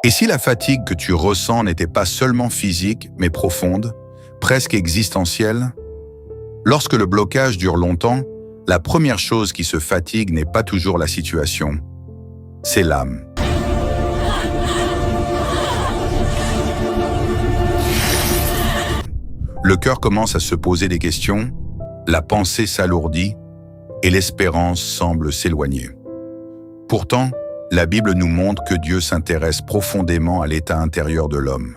Et si la fatigue que tu ressens n'était pas seulement physique, mais profonde, presque existentielle? Lorsque le blocage dure longtemps, la première chose qui se fatigue n'est pas toujours la situation, c'est l'âme. Le cœur commence à se poser des questions, la pensée s'alourdit et l'espérance semble s'éloigner. Pourtant, la Bible nous montre que Dieu s'intéresse profondément à l'état intérieur de l'homme.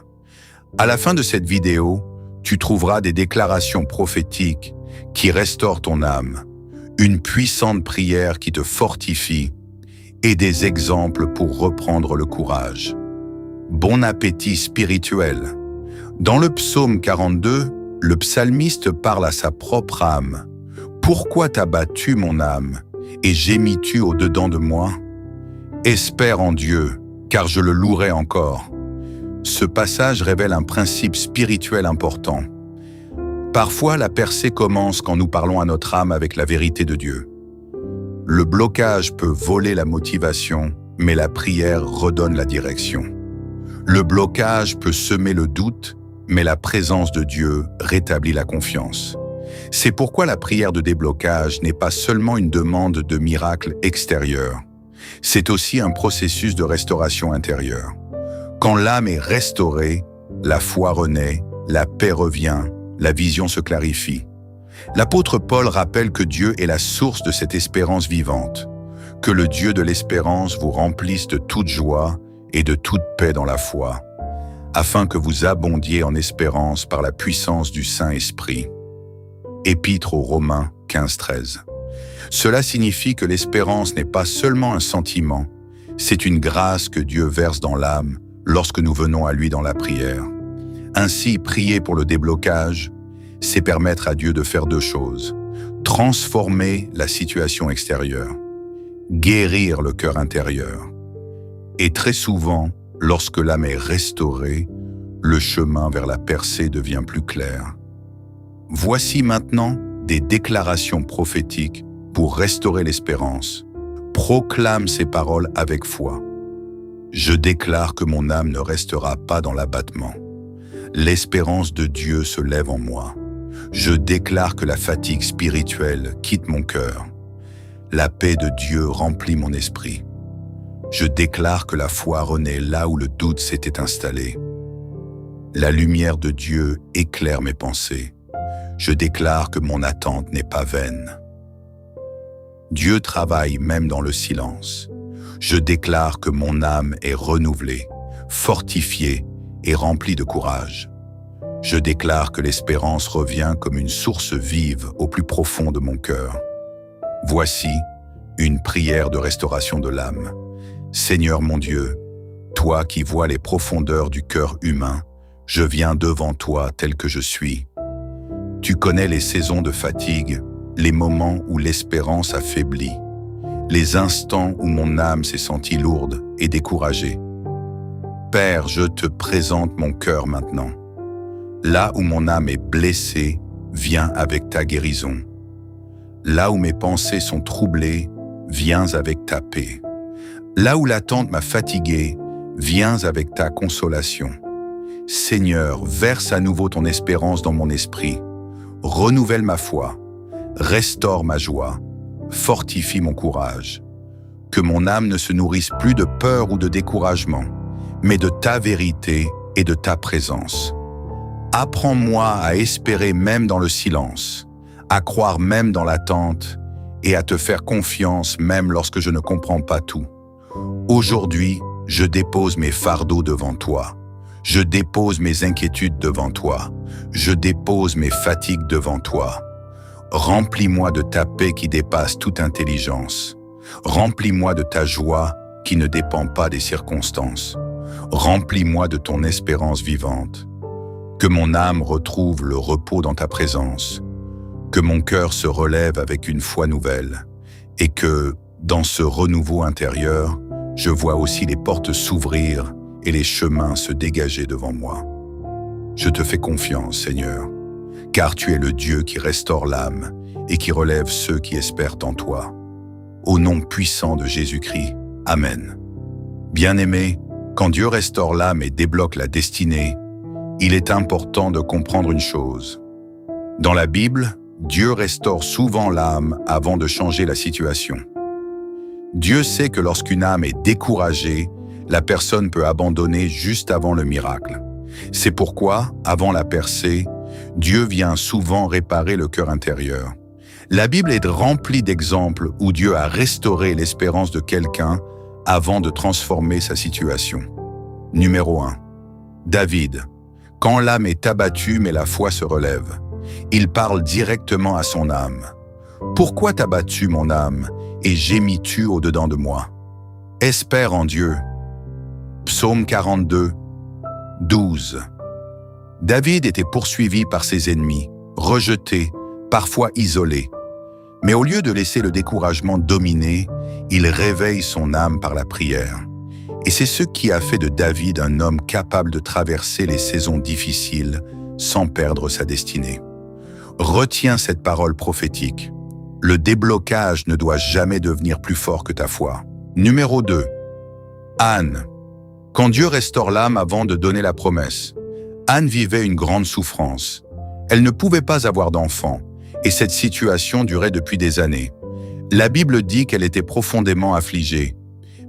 À la fin de cette vidéo, tu trouveras des déclarations prophétiques qui restaurent ton âme, une puissante prière qui te fortifie et des exemples pour reprendre le courage. Bon appétit spirituel. Dans le psaume 42, le psalmiste parle à sa propre âme. « Pourquoi t'as battu mon âme et gémis-tu au-dedans de moi ? Espère en Dieu, car je le louerai encore. » Ce passage révèle un principe spirituel important. Parfois, la percée commence quand nous parlons à notre âme avec la vérité de Dieu. Le blocage peut voler la motivation, mais la prière redonne la direction. Le blocage peut semer le doute, mais la présence de Dieu rétablit la confiance. C'est pourquoi la prière de déblocage n'est pas seulement une demande de miracle extérieur. C'est aussi un processus de restauration intérieure. Quand l'âme est restaurée, la foi renaît, la paix revient, la vision se clarifie. L'apôtre Paul rappelle que Dieu est la source de cette espérance vivante, que le Dieu de l'espérance vous remplisse de toute joie et de toute paix dans la foi, afin que vous abondiez en espérance par la puissance du Saint-Esprit. Épître aux Romains 15-13. Cela signifie que l'espérance n'est pas seulement un sentiment, c'est une grâce que Dieu verse dans l'âme lorsque nous venons à lui dans la prière. Ainsi, prier pour le déblocage, c'est permettre à Dieu de faire deux choses: transformer la situation extérieure, guérir le cœur intérieur. Et très souvent, lorsque l'âme est restaurée, le chemin vers la percée devient plus clair. Voici maintenant des déclarations prophétiques pour restaurer l'espérance. Proclame ces paroles avec foi. Je déclare que mon âme ne restera pas dans l'abattement. L'espérance de Dieu se lève en moi. Je déclare que la fatigue spirituelle quitte mon cœur. La paix de Dieu remplit mon esprit. Je déclare que la foi renaît là où le doute s'était installé. La lumière de Dieu éclaire mes pensées. Je déclare que mon attente n'est pas vaine. Dieu travaille même dans le silence. Je déclare que mon âme est renouvelée, fortifiée et remplie de courage. Je déclare que l'espérance revient comme une source vive au plus profond de mon cœur. Voici une prière de restauration de l'âme. Seigneur mon Dieu, toi qui vois les profondeurs du cœur humain, je viens devant toi tel que je suis. Tu connais les saisons de fatigue, les moments où l'espérance affaiblit, les instants où mon âme s'est sentie lourde et découragée. Père, je te présente mon cœur maintenant. Là où mon âme est blessée, viens avec ta guérison. Là où mes pensées sont troublées, viens avec ta paix. Là où l'attente m'a fatigué, viens avec ta consolation. Seigneur, verse à nouveau ton espérance dans mon esprit. Renouvelle ma foi, restaure ma joie, fortifie mon courage. Que mon âme ne se nourrisse plus de peur ou de découragement, mais de ta vérité et de ta présence. Apprends-moi à espérer même dans le silence, à croire même dans l'attente et à te faire confiance même lorsque je ne comprends pas tout. Aujourd'hui, je dépose mes fardeaux devant toi. Je dépose mes inquiétudes devant toi. Je dépose mes fatigues devant toi. Remplis-moi de ta paix qui dépasse toute intelligence. Remplis-moi de ta joie qui ne dépend pas des circonstances. Remplis-moi de ton espérance vivante. Que mon âme retrouve le repos dans ta présence. Que mon cœur se relève avec une foi nouvelle. Et que, dans ce renouveau intérieur, je vois aussi les portes s'ouvrir et les chemins se dégager devant moi. Je te fais confiance, Seigneur, car tu es le Dieu qui restaure l'âme et qui relève ceux qui espèrent en toi. Au nom puissant de Jésus-Christ, Amen. Bien-aimé, Quand Dieu restaure l'âme et débloque la destinée, il est important de comprendre une chose. Dans la Bible, Dieu restaure souvent l'âme avant de changer la situation. Dieu sait que lorsqu'une âme est découragée, la personne peut abandonner juste avant le miracle. C'est pourquoi, avant la percée, Dieu vient souvent réparer le cœur intérieur. La Bible est remplie d'exemples où Dieu a restauré l'espérance de quelqu'un avant de transformer sa situation. Numéro 1. David. Quand l'âme est abattue mais la foi se relève, il parle directement à son âme. « Pourquoi t'as-tu mon âme et gémis-tu au-dedans de moi? Espère en Dieu. » Psaume 42, 12. David était poursuivi par ses ennemis, rejeté, parfois isolé. Mais au lieu de laisser le découragement dominer, il réveille son âme par la prière. Et c'est ce qui a fait de David un homme capable de traverser les saisons difficiles sans perdre sa destinée. Retiens cette parole prophétique. Le déblocage ne doit jamais devenir plus fort que ta foi. Numéro 2. Anne. Quand Dieu restaure l'âme avant de donner la promesse, Anne vivait une grande souffrance. Elle ne pouvait pas avoir d'enfant, et cette situation durait depuis des années. La Bible dit qu'elle était profondément affligée.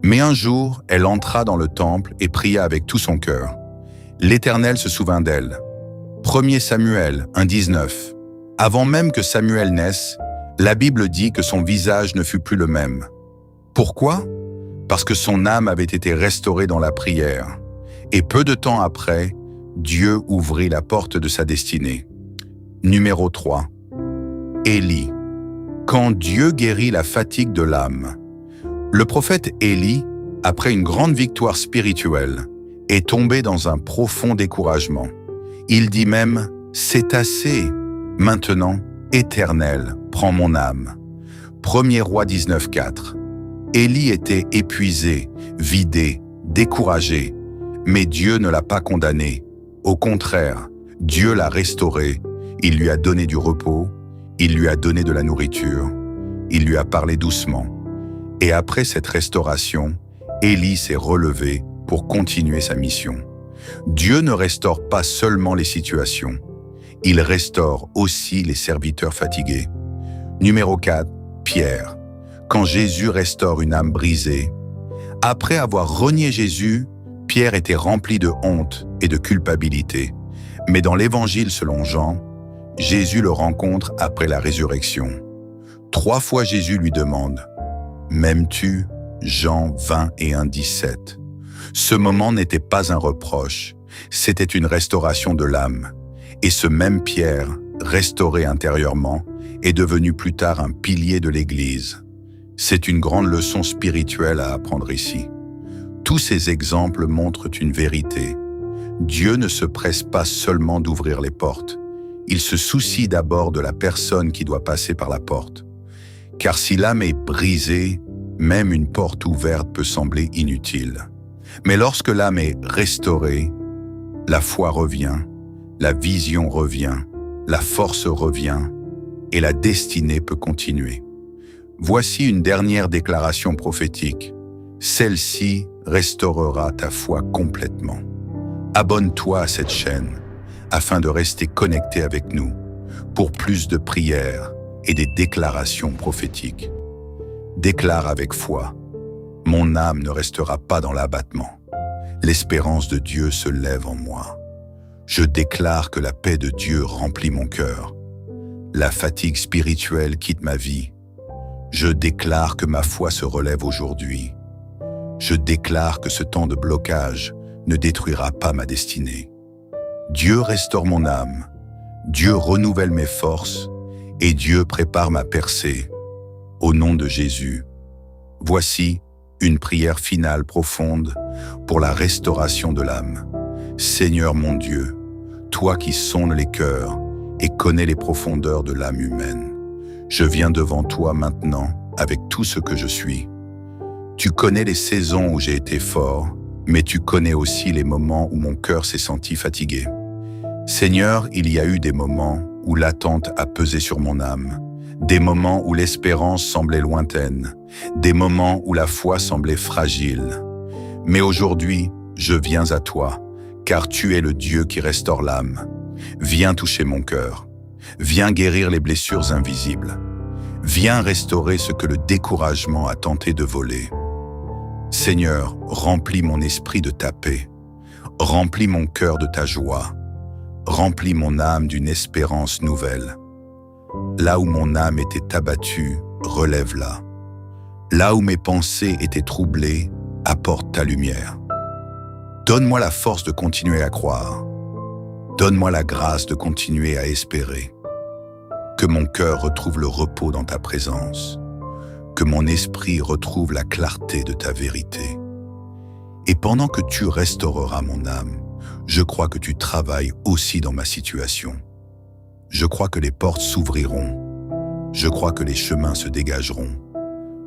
Mais un jour, elle entra dans le temple et pria avec tout son cœur. L'Éternel se souvint d'elle. 1 Samuel 1,19. Avant même que Samuel naisse, la Bible dit que son visage ne fut plus le même. Pourquoi? Parce que son âme avait été restaurée dans la prière. Et peu de temps après, Dieu ouvrit la porte de sa destinée. Numéro 3. Élie. Quand Dieu guérit la fatigue de l'âme. Le prophète Élie, après une grande victoire spirituelle, est tombé dans un profond découragement. Il dit même « C'est assez, maintenant, Éternel, prends mon âme ». 1 Roi 19,4. Élie était épuisé, vidé, découragé, mais Dieu ne l'a pas condamné. Au contraire, Dieu l'a restauré, il lui a donné du repos, il lui a donné de la nourriture, il lui a parlé doucement. Et après cette restauration, Élie s'est relevé pour continuer sa mission. Dieu ne restaure pas seulement les situations, il restaure aussi les serviteurs fatigués. Numéro 4, Pierre. Quand Jésus restaure une âme brisée. Après avoir renié Jésus, Pierre était rempli de honte et de culpabilité. Mais dans l'Évangile selon Jean, Jésus le rencontre après la résurrection. 3 fois Jésus lui demande « M'aimes-tu » Jean 21, 17. Ce moment n'était pas un reproche, c'était une restauration de l'âme. Et ce même Pierre, restauré intérieurement, est devenu plus tard un pilier de l'Église. C'est une grande leçon spirituelle à apprendre ici. Tous ces exemples montrent une vérité. Dieu ne se presse pas seulement d'ouvrir les portes. Il se soucie d'abord de la personne qui doit passer par la porte. Car si l'âme est brisée, même une porte ouverte peut sembler inutile. Mais lorsque l'âme est restaurée, la foi revient, la vision revient, la force revient et la destinée peut continuer. Voici une dernière déclaration prophétique. Celle-ci restaurera ta foi complètement. Abonne-toi à cette chaîne afin de rester connecté avec nous pour plus de prières et des déclarations prophétiques. Déclare avec foi, mon âme ne restera pas dans l'abattement. L'espérance de Dieu se lève en moi. Je déclare que la paix de Dieu remplit mon cœur. La fatigue spirituelle quitte ma vie. Je déclare que ma foi se relève aujourd'hui. Je déclare que ce temps de blocage ne détruira pas ma destinée. Dieu restaure mon âme, Dieu renouvelle mes forces et Dieu prépare ma percée. Au nom de Jésus, voici une prière finale profonde pour la restauration de l'âme. Seigneur mon Dieu, toi qui sondes les cœurs et connais les profondeurs de l'âme humaine, je viens devant toi maintenant avec tout ce que je suis. Tu connais les saisons où j'ai été fort, mais tu connais aussi les moments où mon cœur s'est senti fatigué. Seigneur, il y a eu des moments où l'attente a pesé sur mon âme, des moments où l'espérance semblait lointaine, des moments où la foi semblait fragile. Mais aujourd'hui, je viens à toi, car tu es le Dieu qui restaure l'âme. Viens toucher mon cœur. Viens guérir les blessures invisibles. Viens restaurer ce que le découragement a tenté de voler. Seigneur, remplis mon esprit de ta paix. Remplis mon cœur de ta joie. Remplis mon âme d'une espérance nouvelle. Là où mon âme était abattue, relève-la. Là où mes pensées étaient troublées, apporte ta lumière. Donne-moi la force de continuer à croire. Donne-moi la grâce de continuer à espérer. Que mon cœur retrouve le repos dans ta présence. Que mon esprit retrouve la clarté de ta vérité. Et pendant que tu restaureras mon âme, je crois que tu travailles aussi dans ma situation. Je crois que les portes s'ouvriront. Je crois que les chemins se dégageront.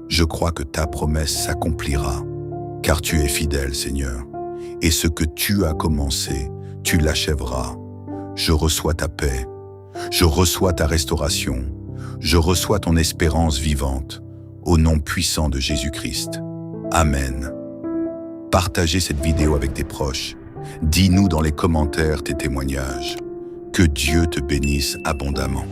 Je crois que ta promesse s'accomplira, car tu es fidèle, Seigneur. Et ce que tu as commencé, tu l'achèveras. Je reçois ta paix. Je reçois ta restauration. Je reçois ton espérance vivante. Au nom puissant de Jésus-Christ. Amen. Partagez cette vidéo avec tes proches. Dis-nous dans les commentaires tes témoignages. Que Dieu te bénisse abondamment.